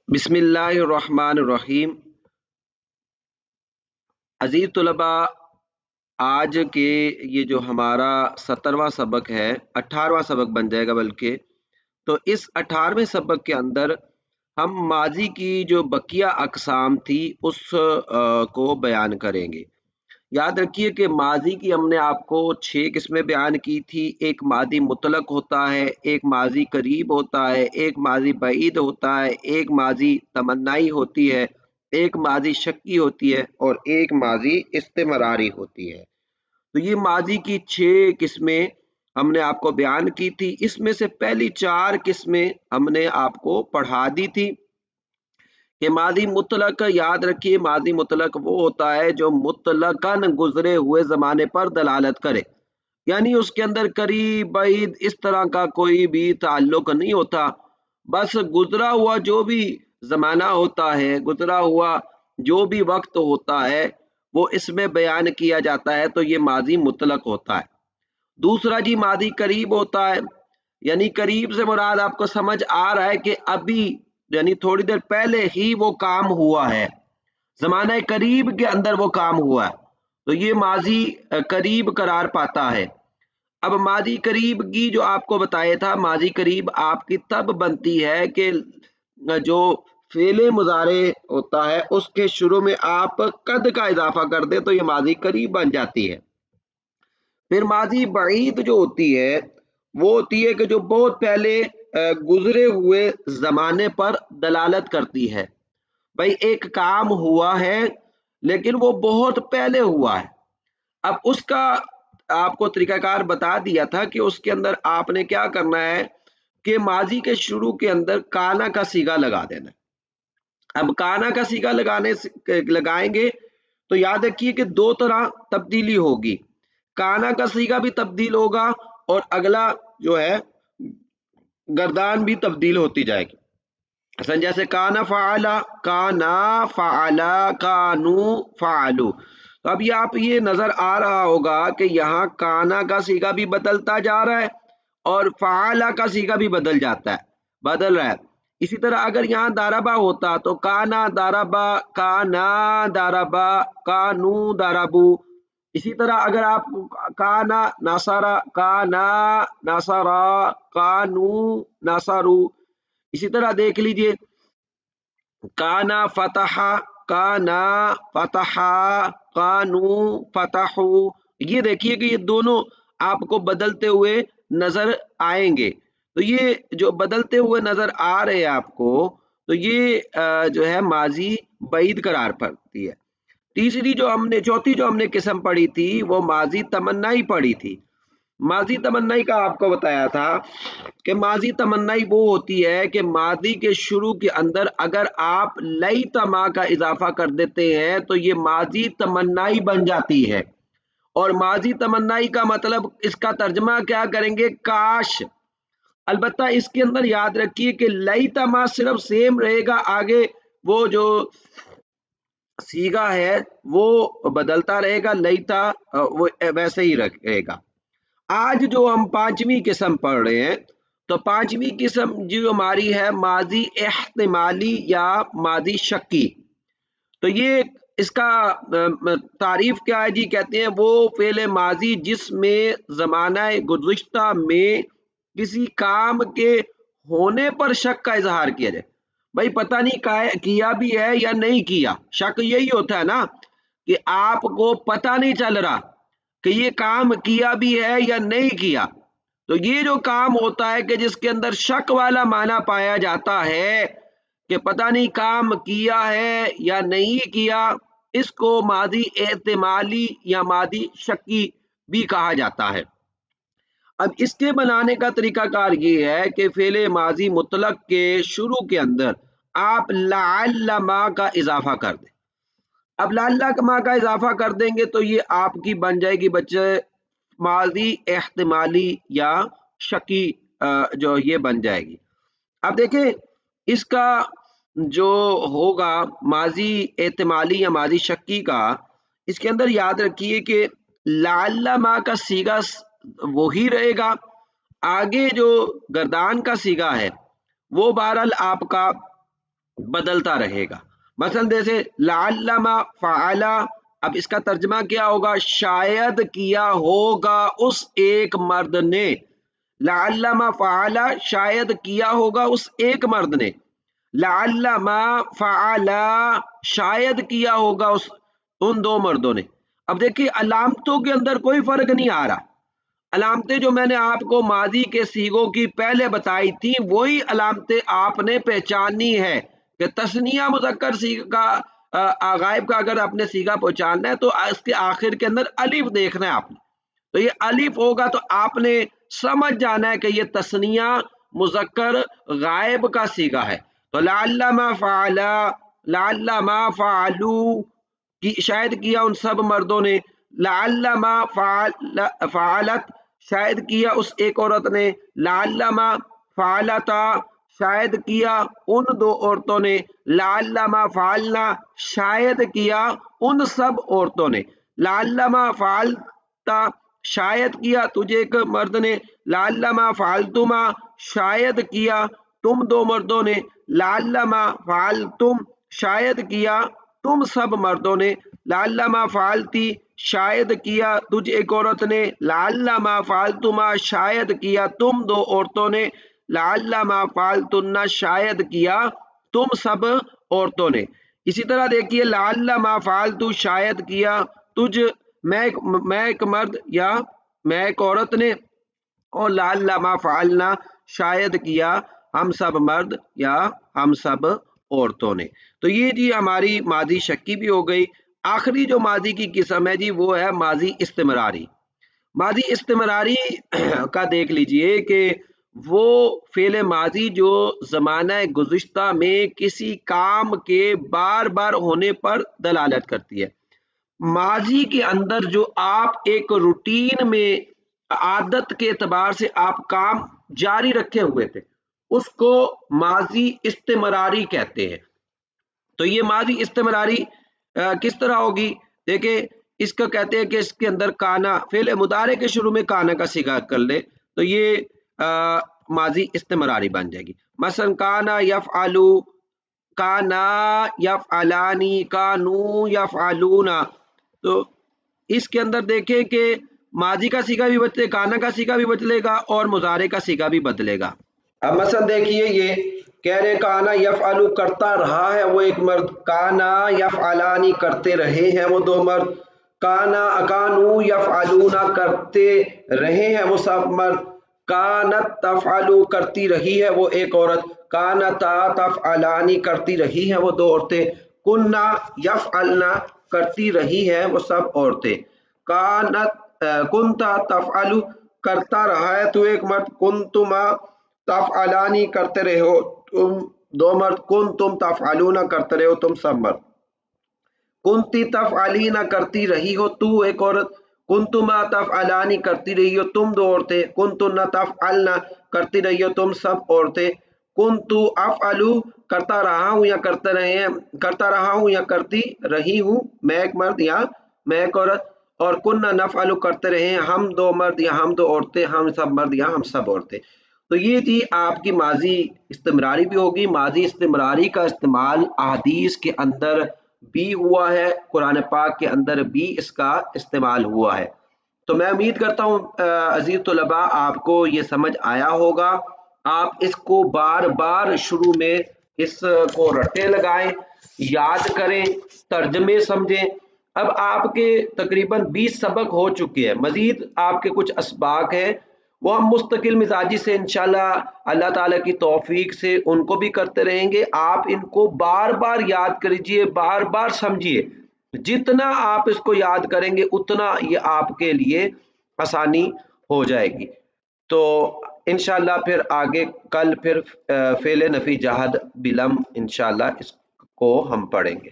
بسم اللہ الرحمن الرحیم۔ عزیز طلباء، آج کے یہ جو ہمارا 17واں سبق ہے، 18واں سبق بن جائے گا بلکہ، تو اس 18ویں سبق کے اندر ہم ماضی کی جو بقیہ اقسام تھی اس کو بیان کریں گے۔ یاد رکھیے کہ ماضی کی ہم نے آپ کو 6 قسمیں بیان کی تھی۔ ایک ماضی مطلق ہوتا ہے، ایک ماضی قریب ہوتا ہے، ایک ماضی بعید ہوتا ہے، ایک ماضی تمنائی ہوتی ہے، ایک ماضی شکی ہوتی ہے اور ایک ماضی استمراری ہوتی ہے۔ تو یہ ماضی کی 6 قسمیں ہم نے آپ کو بیان کی تھی۔ اس میں سے پہلی 4 قسمیں ہم نے آپ کو پڑھا دی تھی کہ ماضی مطلق، یاد رکھیے ماضی مطلق وہ ہوتا ہے جو مطلقاً گزرے ہوئے زمانے پر دلالت کرے، یعنی اس کے اندر قریب بعید اس طرح کا کوئی بھی تعلق نہیں ہوتا، بس گزرا ہوا جو بھی زمانہ ہوتا ہے، گزرا ہوا جو بھی وقت ہوتا ہے وہ اس میں بیان کیا جاتا ہے، تو یہ ماضی مطلق ہوتا ہے۔ دوسرا جی ماضی قریب ہوتا ہے، یعنی قریب سے مراد آپ کو سمجھ آ رہا ہے کہ ابھی یعنی تھوڑی دیر پہلے ہی وہ کام ہوا ہے، زمانہ قریب کے اندر وہ کام ہوا ہے، تو یہ ماضی قریب قرار پاتا ہے۔ اب ماضی قریب کی جو آپ کو بتایا تھا، ماضی قریب آپ کی تب بنتی ہے کہ جو فعل مضارع ہوتا ہے اس کے شروع میں آپ قد کا اضافہ کر دیں تو یہ ماضی قریب بن جاتی ہے۔ پھر ماضی بعید جو ہوتی ہے وہ ہوتی ہے کہ جو بہت پہلے گزرے ہوئے زمانے پر دلالت کرتی ہے۔ بھائی ایک کام ہوا ہے لیکن وہ بہت پہلے ہوا ہے، اب اس کا آپ کو طریقہ کار بتا دیا تھا کہ اس کے اندر آپ نے کیا کرنا ہے کہ ماضی کے شروع کے اندر کانا کا صیغہ لگا دینا ہے۔ اب کانا کا صیغہ لگائیں گے تو یاد رکھیے کہ 2 طرح تبدیلی ہوگی، کانا کا صیغہ بھی تبدیل ہوگا اور اگلا جو ہے گردان بھی تبدیل ہوتی جائے گی۔ مثلا جیسے کانا فعلا، کانا فعلا، کانو فعلو، تو اب آپ یہ نظر آ رہا ہوگا کہ یہاں کانا کا صیغہ بھی بدلتا جا رہا ہے اور فعلا کا صیغہ بھی بدل رہا ہے۔ اسی طرح اگر یہاں داربا ہوتا تو کانا داربا، کانا داربا، کانو داربو۔ اسی طرح اگر آپ کانا ناصرا، کانا ناصرا، کانو ناصرو۔ اسی طرح دیکھ لیجئے کانا فتحا، کانا فتحا، کانو فتحو۔ یہ دیکھیے کہ یہ دونوں آپ کو بدلتے ہوئے نظر آئیں گے، تو یہ جو بدلتے ہوئے نظر آ رہے ہیں آپ کو، تو یہ جو ہے ماضی بعید قرار پڑتی ہے۔ چوتھی جو ہم نے قسم پڑھی تھی وہ ماضی تمنائی پڑھی تھی۔ ماضی تمنائی کا آپ کو بتایا تھا کہ ماضی تمنائی وہ ہوتی ہے کہ ماضی کے شروع کے اندر اگر آپ لیتما کا اضافہ کر دیتے ہیں تو یہ ماضی تمنائی بن جاتی ہے، اور ماضی تمنائی کا مطلب اس کا ترجمہ کیا کریں گے؟ کاش۔ البتہ اس کے اندر یاد رکھیے کہ لیتما صرف سیم رہے گا، آگے وہ جو صیغہ ہے وہ بدلتا رہے گا، لیتا وہ ویسے ہی رہے گا۔ آج جو ہم 5ویں قسم پڑھ رہے ہیں تو 5ویں قسم جو ہماری ہے ماضی احتمالی یا ماضی شکی۔ تو یہ اس کا تعریف کیا ہے جی؟ کہتے ہیں وہ فعل ماضی جس میں زمانہ گزشتہ میں کسی کام کے ہونے پر شک کا اظہار کیا جائے۔ بھائی پتہ نہیں کیا بھی ہے یا نہیں کیا، شک یہی ہوتا ہے نا کہ آپ کو پتہ نہیں چل رہا کہ یہ کام کیا بھی ہے یا نہیں کیا۔ تو یہ جو کام ہوتا ہے کہ جس کے اندر شک والا معنی پایا جاتا ہے کہ پتہ نہیں کام کیا ہے یا نہیں کیا، اس کو ماضی احتمالی یا ماضی شکی بھی کہا جاتا ہے۔ اب اس کے بنانے کا طریقہ کار یہ ہے کہ فعل ماضی مطلق کے شروع کے اندر آپ لعل ما کا اضافہ کر دیں۔ اب لعل ما کا اضافہ کر دیں گے تو یہ آپ کی بن جائے گی بچے ماضی احتمالی یا شکی، جو یہ بن جائے گی۔ اب دیکھیں اس کا جو ہوگا ماضی احتمالی یا ماضی شکی کا، اس کے اندر یاد رکھیے کہ لعل ما کا صیغہ وہی رہے گا، آگے جو گردان کا صیغہ ہے وہ بہرحال آپ کا بدلتا رہے گا. مثلا جیسے لعلما فعلا، اب اس کا ترجمہ کیا ہوگا؟ شاید کیا ہوگا اس ایک مرد نے. لعلما فعلا، شاید کیا ہوگا اس ایک مرد نے. لعلما فعلا، شاید کیا ہوگا ان دو مردوں نے. اب دیکھیے علامتوں کے اندر کوئی فرق نہیں آ رہا. علامتیں جو میں نے آپ کو ماضی کے صیغوں کی پہلے بتائی تھی وہی علامتیں آپ نے پہچاننی ہے کہ تثنیہ مذکر صیغہ غائب کا اگر آپ نے صیغہ پہچاننا ہے تو اس کے آخر کے اندر الف دیکھنا ہے آپ نے. تو یہ الف ہوگا تو آپ نے سمجھ جانا ہے کہ یہ تثنیہ مذکر غائب کا صیغہ ہے. تو لعلما فعلا، لعلما فعلو، شاید کیا ان سب مردوں نے. لعلما فعلت، شاید کیا اس ایک عورت نے. لعلما فعلتا، شاید کیا ان دو عورتوں نے. لعلما فعلنا، شاید کیا ان سب عورتوں نے. لعلما فعلتا، شاید کیا تجھے ایک مرد نے. لعلما فعلتما، شاید کیا تم دو مردوں نے. لعلما فعلتم، شاید کیا تم سب مردوں نے. لعلما فعلتی، شاید کیا تجھ ایک عورت نے. لعلما فعلتما، شاید کیا تم دو عورتوں نے. لعلما فعلتن، شاید کیا تم سب عورتوں نے. اسی طرح دیکھیے لعلما فعلتو، شاید کیا تجھ میں ایک مرد یا میں ایک عورت نے. اور لعلما فعلنا، شاید کیا ہم سب مرد یا ہم سب عورتوں نے. تو یہ جی ہماری ماضی شکی بھی ہو گئی. آخری جو ماضی کی قسم ہے جی وہ ہے ماضی استمراری. ماضی استمراری کا دیکھ لیجئے کہ وہ فعل ماضی جو زمانہ گزشتہ میں کسی کام کے بار بار ہونے پر دلالت کرتی ہے. ماضی کے اندر جو آپ ایک روٹین میں عادت کے اعتبار سے آپ کام جاری رکھے ہوئے تھے اس کو ماضی استمراری کہتے ہیں. تو یہ ماضی استمراری کس طرح ہوگی؟ دیکھیں اس کو کہتے ہیں کہ اس کے اندر کانا، فعل مضارع کے شروع میں کانا کا صیغہ کر لے تو یہ ماضی استمراری بن جائے گی. مثلا کانا یفعلو، کانا یفعلانی، کانو یفعلون. تو اس کے اندر دیکھیں کہ ماضی کا صیغہ بھی بدلے، کانا کا صیغہ بھی بدلے گا اور مضارع کا صیغہ بھی بدلے گا. اب مثلا دیکھیے یہ کہہ رہے کانا یفعلو، کرتا رہا ہے وہ ایک مرد. کانا یفعلانی، کرتے رہے ہیں وہ دو مرد. کانو یفعلون، کرتے رہے ہیں وہ سب مرد. کانت تفعلو، کرتی رہی ہے وہ ایک عورت. کانتا تفعلانی، کرتی رہی ہیں وہ دو عورتیں. کننا یفعلنا، کرتی رہی ہے وہ سب عورتیں. کنتا تفعلو، کرتا رہا ہے تو ایک مرد. کنتما تفعلانی، کرتے رہے ہو تم دو مرد. کنتم تفعلون، کرتے رہے ہو تم سب مرد. کنتی تفعلین، کرتی رہی ہو تو ایک عورت. کنتما تفعلانی، کرتی رہی ہو تم دو عورتیں. کنتن تفعلن، کرتی رہی ہو تم سب عورتیں. کنتو افعلو، کرتا رہا ہوں یا کرتے رہے ہیں، کرتا رہا ہوں یا کرتی رہی ہوں میں ایک مرد یا میں ایک عورت. اور کننا نفعلو، کرتے رہے ہیں ہم دو مرد یا ہم دو عورتیں، ہم سب مرد یا ہم سب عورتیں. تو یہ تھی آپ کی ماضی استمراری بھی ہوگی. ماضی استمراری کا استعمال احادیث کے اندر بھی ہوا ہے، قرآن پاک کے اندر بھی اس کا استعمال ہوا ہے. تو میں امید کرتا ہوں عزیز طلباء آپ کو یہ سمجھ آیا ہوگا. آپ اس کو بار بار شروع میں اس کو رٹے لگائیں، یاد کریں، ترجمے سمجھیں. اب آپ کے تقریباً 20 سبق ہو چکے ہیں، مزید آپ کے کچھ اسباق ہیں وہ ہم مستقل مزاجی سے انشاءاللہ اللہ تعالیٰ کی توفیق سے ان کو بھی کرتے رہیں گے. آپ ان کو بار بار یاد کریجئے، بار بار سمجھیے. جتنا آپ اس کو یاد کریں گے اتنا یہ آپ کے لیے آسانی ہو جائے گی. تو انشاءاللہ پھر آگے کل پھر فعل نفی جہد بلم انشاءاللہ اس کو ہم پڑھیں گے.